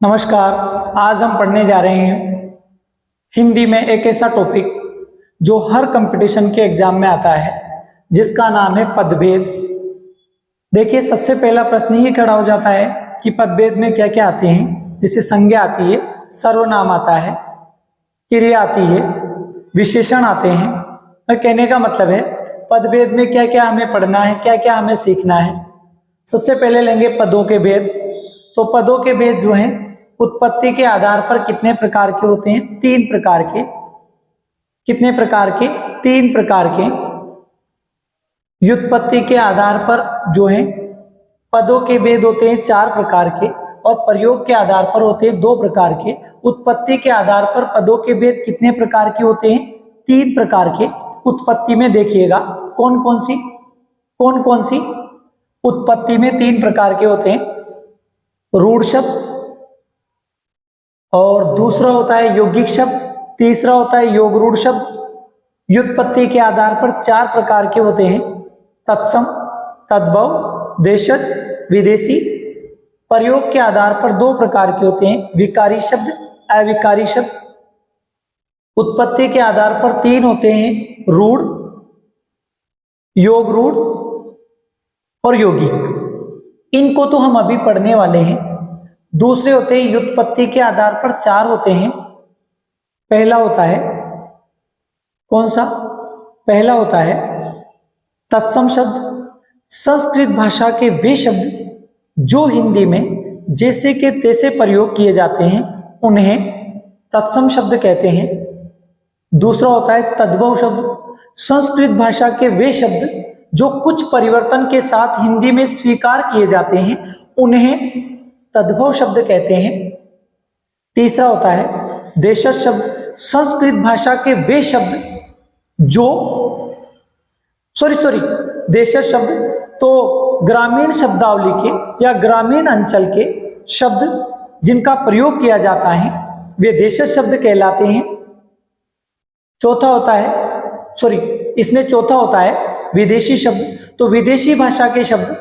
नमस्कार। आज हम पढ़ने जा रहे हैं हिंदी में एक ऐसा टॉपिक जो हर कंपटीशन के एग्जाम में आता है, जिसका नाम है पदभेद। देखिए, सबसे पहला प्रश्न ये खड़ा हो जाता है कि पदभेद में क्या क्या आते हैं। जैसे संज्ञा आती है, सर्वनाम आता है, क्रिया आती है, विशेषण आते हैं। और कहने का मतलब है पदभेद में क्या क्या हमें पढ़ना है, क्या क्या हमें सीखना है। सबसे पहले लेंगे पदों के भेद। तो पदों के भेद जो हैं उत्पत्ति के आधार पर कितने प्रकार के होते हैं? तीन प्रकार के। कितने प्रकार के? तीन प्रकार के। व्युत्पत्ति के आधार पर जो है पदों के भेद होते हैं चार प्रकार के, और प्रयोग के आधार पर होते हैं दो प्रकार के। उत्पत्ति के आधार पर पदों के भेद कितने प्रकार के होते हैं? तीन प्रकार के। उत्पत्ति में देखिएगा कौन कौन सी उत्पत्ति में तीन प्रकार के होते हैं। रूढ़ शब्द, और दूसरा होता है यौगिक शब्द, तीसरा होता है योग रूढ़ शब्द। व्युत्पत्ति के आधार पर चार प्रकार के होते हैं: तत्सम, तद्भव, देशज, विदेशी। प्रयोग के आधार पर दो प्रकार के होते हैं: विकारी शब्द, अविकारी शब्द। उत्पत्ति के आधार पर तीन होते हैं: रूढ़, योग रूढ़ और यौगिक। इनको तो हम अभी पढ़ने वाले हैं। दूसरे होते हैं व्युत्पत्ति के आधार पर चार होते हैं। पहला होता है कौन सा? पहला होता है तत्सम शब्द। संस्कृत भाषा के वे शब्द जो हिंदी में जैसे के तैसे प्रयोग किए जाते हैं उन्हें तत्सम शब्द कहते हैं। दूसरा होता है तद्भव शब्द। संस्कृत भाषा के वे शब्द जो कुछ परिवर्तन के साथ हिंदी में स्वीकार किए जाते हैं उन्हें तद्भव शब्द कहते हैं। तीसरा होता है देशज शब्द। संस्कृत भाषा के वे शब्द जो देशज शब्द तो ग्रामीण शब्दावली के या ग्रामीण अंचल के शब्द जिनका प्रयोग किया जाता है वे देशज शब्द कहलाते हैं। चौथा होता है विदेशी शब्द। तो विदेशी भाषा के शब्द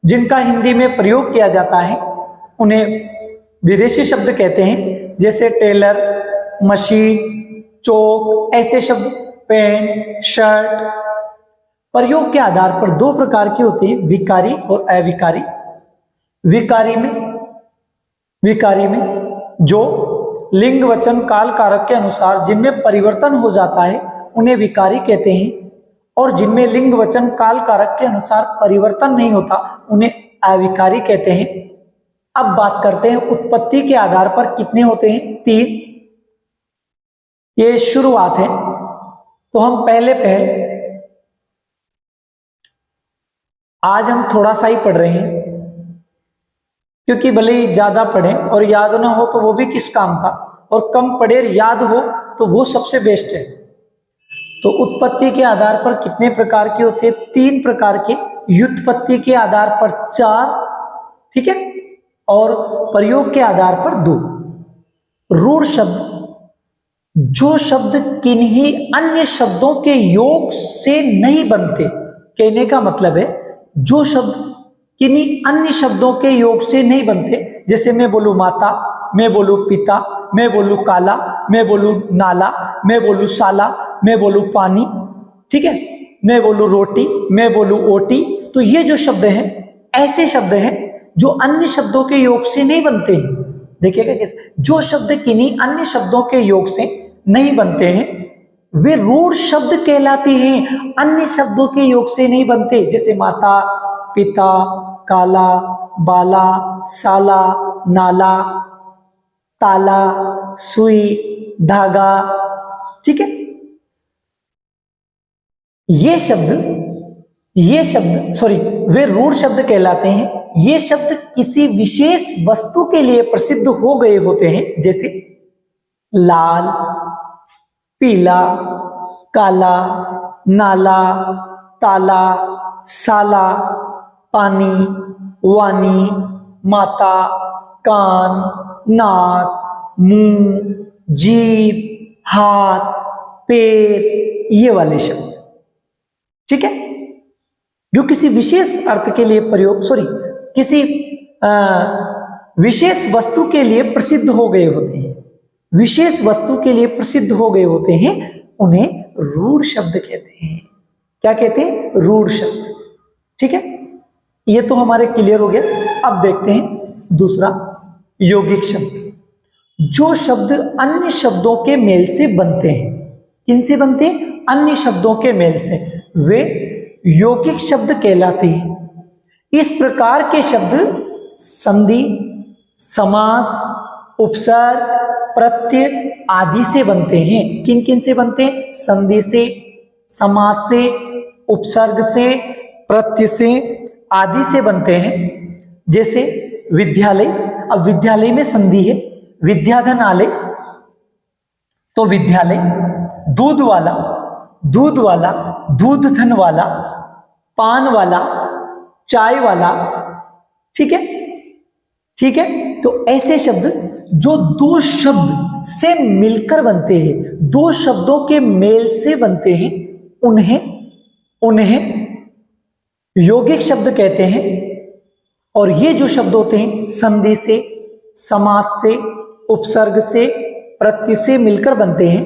जिनका हिंदी में प्रयोग किया जाता है उन्हें विदेशी शब्द कहते हैं। जैसे टेलर, मशीन, चौक, ऐसे शब्द, पेन, शर्ट। प्रयोग के आधार पर दो प्रकार के होते हैं: विकारी और अविकारी। विकारी में जो लिंग वचन काल कारक के अनुसार जिनमें परिवर्तन हो जाता है उन्हें विकारी कहते हैं, और जिनमें लिंग वचन काल कारक के अनुसार परिवर्तन नहीं होता उन्हें अविकारी कहते हैं। अब बात करते हैं उत्पत्ति के आधार पर कितने होते हैं? तीन। ये शुरुआत है, तो हम पहले आज हम थोड़ा सा ही पढ़ रहे हैं, क्योंकि भले ही ज्यादा पढ़ें और याद ना हो तो वो भी किस काम का, और कम पढ़े याद हो तो वो सबसे बेस्ट है। तो उत्पत्ति के आधार पर कितने प्रकार के होते हैं? तीन प्रकार के। व्युत्पत्ति के आधार पर चार, ठीक है, और प्रयोग के आधार पर दो। रूढ़ शब्द जो शब्द किन्हीं अन्य शब्दों के योग से नहीं बनते। कहने का मतलब है जो शब्द किन्हीं अन्य शब्दों के योग से नहीं बनते। जैसे मैं बोलूं माता, मैं बोलूं पिता, मैं बोलूं काला, मैं बोलूं नाला, मैं बोलूं साला, मैं बोलूं पानी, ठीक है, मैं बोलूं रोटी, मैं बोलूं ओटी। तो ये जो शब्द हैं ऐसे शब्द हैं जो अन्य शब्दों के योग से नहीं बनते हैं। देखिएगा कैसे, जो शब्द किन्हीं अन्य शब्दों के योग से नहीं बनते हैं वे रूढ़ शब्द कहलाते हैं। अन्य शब्दों के योग से नहीं बनते, जैसे माता, पिता, काला, बाला, साला, नाला, ताला, सुई, धागा, ठीक है। वे रूढ़ शब्द कहलाते हैं। ये शब्द किसी विशेष वस्तु के लिए प्रसिद्ध हो गए होते हैं, जैसे लाल, पीला, काला, नाला, ताला, साला, पानी, वानी, माता, कान, नाक, मुंह, जीभ, हाथ, पैर, ये वाले शब्द, ठीक है, जो किसी विशेष अर्थ के लिए प्रयोग किसी विशेष वस्तु के लिए प्रसिद्ध हो गए होते हैं, विशेष वस्तु के लिए प्रसिद्ध हो गए होते हैं, उन्हें रूढ़ शब्द कहते हैं। क्या कहते हैं? रूढ़ शब्द। ठीक है, ये तो हमारे क्लियर हो गया। अब देखते हैं दूसरा, यौगिक शब्द। जो शब्द अन्य शब्दों के मेल से बनते हैं, किनसे बनते हैं? अन्य शब्दों के मेल से, वे यौगिक शब्द कहलाते हैं। इस प्रकार के शब्द संधि, समास, उपसर्ग, प्रत्यय आदि से बनते हैं। किन किन से बनते हैं? संधि से, समास से, उपसर्ग से, प्रत्यय से, आदि से बनते हैं। जैसे विद्यालय, अब विद्यालय में संधि है, विद्याधन आलय, तो विद्यालय। दूध वाला, दूध वाला, दूध धन वाला, पान वाला, चाय वाला। ठीक है, ठीक है। तो ऐसे शब्द जो दो शब्द से मिलकर बनते हैं, दो शब्दों के मेल से बनते हैं, उन्हें यौगिक शब्द कहते हैं। और ये जो शब्द होते हैं संधि से, समास से, उपसर्ग से, प्रत्यय से मिलकर बनते हैं।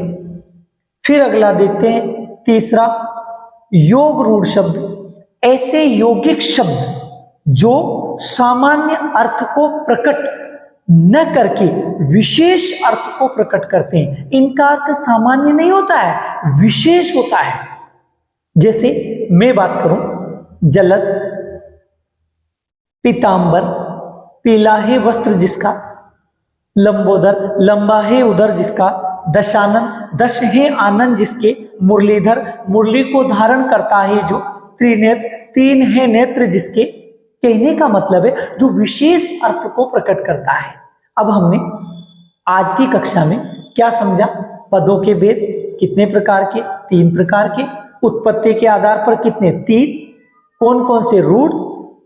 फिर अगला देखते हैं, तीसरा, योग रूढ़ शब्द। ऐसे यौगिक शब्द जो सामान्य अर्थ को प्रकट न करके विशेष अर्थ को प्रकट करते हैं। इनका अर्थ सामान्य नहीं होता है, विशेष होता है। जैसे मैं बात करूं, जलद, पीतांबर, पीला है वस्त्र जिसका, लंबोदर, लंबा है उदर जिसका, दशानन, दश है आनंद जिसके, मुरलीधर, मुरली को धारण करता है जो, त्रिनेत्र, तीन है नेत्र जिसके। कहने का मतलब है जो विशेष अर्थ को प्रकट करता है। अब हमने आज की कक्षा में क्या समझा? पदों के भेद कितने प्रकार के? 3 प्रकार के। उत्पत्ति के आधार पर कितने? 3। कौन कौन से? रूढ़,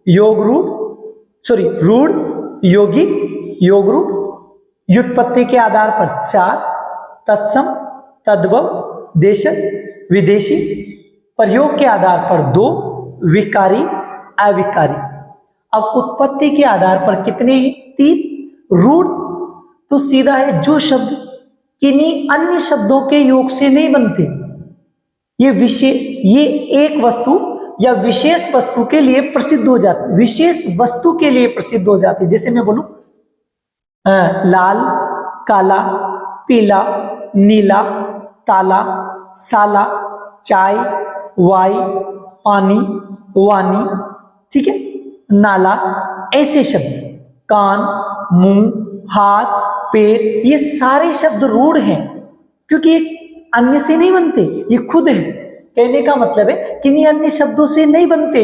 योग रूढ़, सॉरी रूढ़, यौगिक, योग रूढ़। व्युत्पत्ति के आधार पर 4, तत्सम, तद्भव, देशज, विदेशी। प्रयोग के आधार पर 2, विकारी, अविकारी। अब उत्पत्ति के आधार पर कितने हैं? 3। रूढ़ तो सीधा है, जो शब्द किन्हीं अन्य शब्दों के योग से नहीं बनते। ये एक वस्तु या विशेष वस्तु के लिए प्रसिद्ध हो जाते, विशेष वस्तु के लिए प्रसिद्ध हो जाते। जैसे मैं बोलूं लाल, काला, पीला, नीला, ताला, साला, चाय, वाई, पानी, वानी। ठीक है, नाला। ऐसे शब्द, कान, मुंह, हाथ, पैर, ये सारे शब्द रूढ़ हैं, क्योंकि ये अन्य से नहीं बनते, ये खुद है। कहने का मतलब है किन्हीं अन्य शब्दों से नहीं बनते,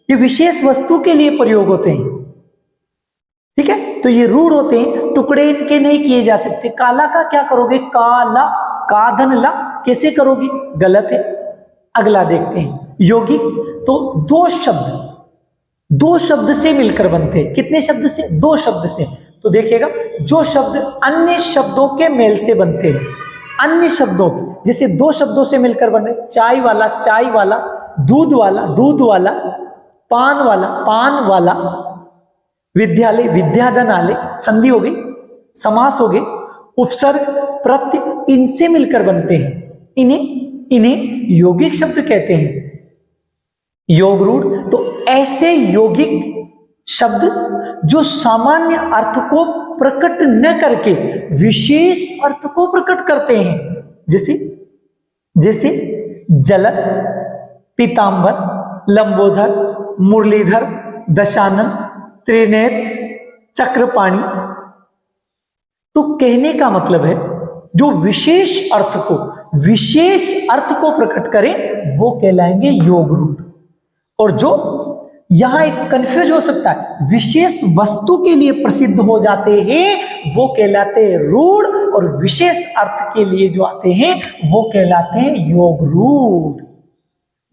ये विशेष वस्तु के लिए प्रयोग होते हैं। ठीक है, तो ये रूढ़ होते हैं, टुकड़े इनके नहीं किए जा सकते। काला का क्या करोगे? काला, काधन ला, कैसे करोगे? गलत है। अगला देखते हैं, यौगिक। तो दो शब्द से मिलकर बनते हैं। कितने शब्द से? 2 शब्द से। तो देखिएगा, जो शब्द अन्य शब्दों के मेल से बनते हैं, अन्य शब्दों के, जैसे 2 शब्दों से मिलकर बने, चाय वाला, चाय वाला, दूध वाला, दूध वाला, पान वाला, पान वाला, विद्यालय, विद्याधनालय, संधि हो गई, समास हो गए, उपसर्ग, प्रत्यय, इनसे मिलकर बनते हैं। इन्हें यौगिक शब्द कहते हैं। योग रूढ़ तो ऐसे यौगिक शब्द जो सामान्य अर्थ को प्रकट न करके विशेष अर्थ को प्रकट करते हैं। जैसे जलद, पीतांबर, लंबोदर, मुरलीधर, दशानन, त्रिनेत्र, चक्रपाणी। तो कहने का मतलब है जो विशेष अर्थ को प्रकट करें वो कहलाएंगे योग रूढ़। और जो यहां एक कंफ्यूज हो सकता है, विशेष वस्तु के लिए प्रसिद्ध हो जाते हैं वो कहलाते हैं रूढ़, और विशेष अर्थ के लिए जो आते हैं वो कहलाते हैं योग रूढ़।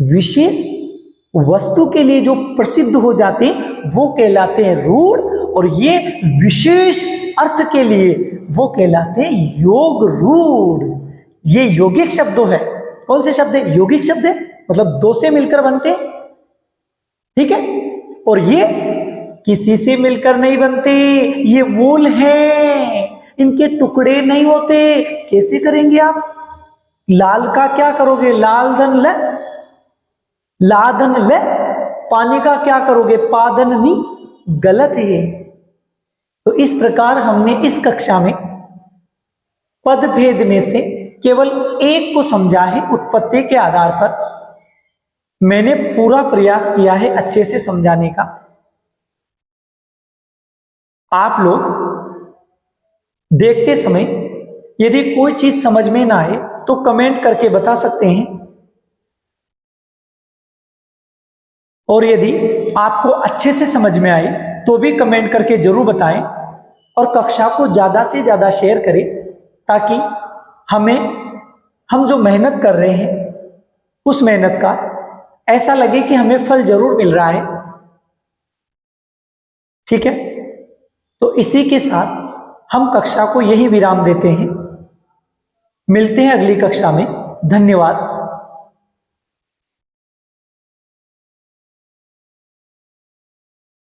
विशेष वस्तु के लिए जो प्रसिद्ध हो जाते हैं वो कहलाते हैं रूढ़, और ये विशेष अर्थ के लिए वो कहलाते हैं योग रूढ़। ये यौगिक शब्द है। कौन से शब्द है? यौगिक शब्द है, मतलब 2 से मिलकर बनते हैं। ठीक है, और ये किसी से मिलकर नहीं बनते, ये मूल हैं, इनके टुकड़े नहीं होते। कैसे करेंगे आप? लाल का क्या करोगे? लाल धन ल, लाधन ल, पानी का क्या करोगे? पादन नी। गलत है ये। तो इस प्रकार हमने इस कक्षा में पद भेद में से केवल एक को समझा है उत्पत्ति के आधार पर। मैंने पूरा प्रयास किया है अच्छे से समझाने का। आप लोग देखते समय यदि कोई चीज समझ में ना आए तो कमेंट करके बता सकते हैं, और यदि आपको अच्छे से समझ में आए तो भी कमेंट करके जरूर बताएं, और कक्षा को ज्यादा से ज्यादा शेयर करें ताकि हम जो मेहनत कर रहे हैं उस मेहनत का ऐसा लगे कि हमें फल जरूर मिल रहा है। ठीक है, तो इसी के साथ हम कक्षा को यही विराम देते हैं। मिलते हैं अगली कक्षा में। धन्यवाद।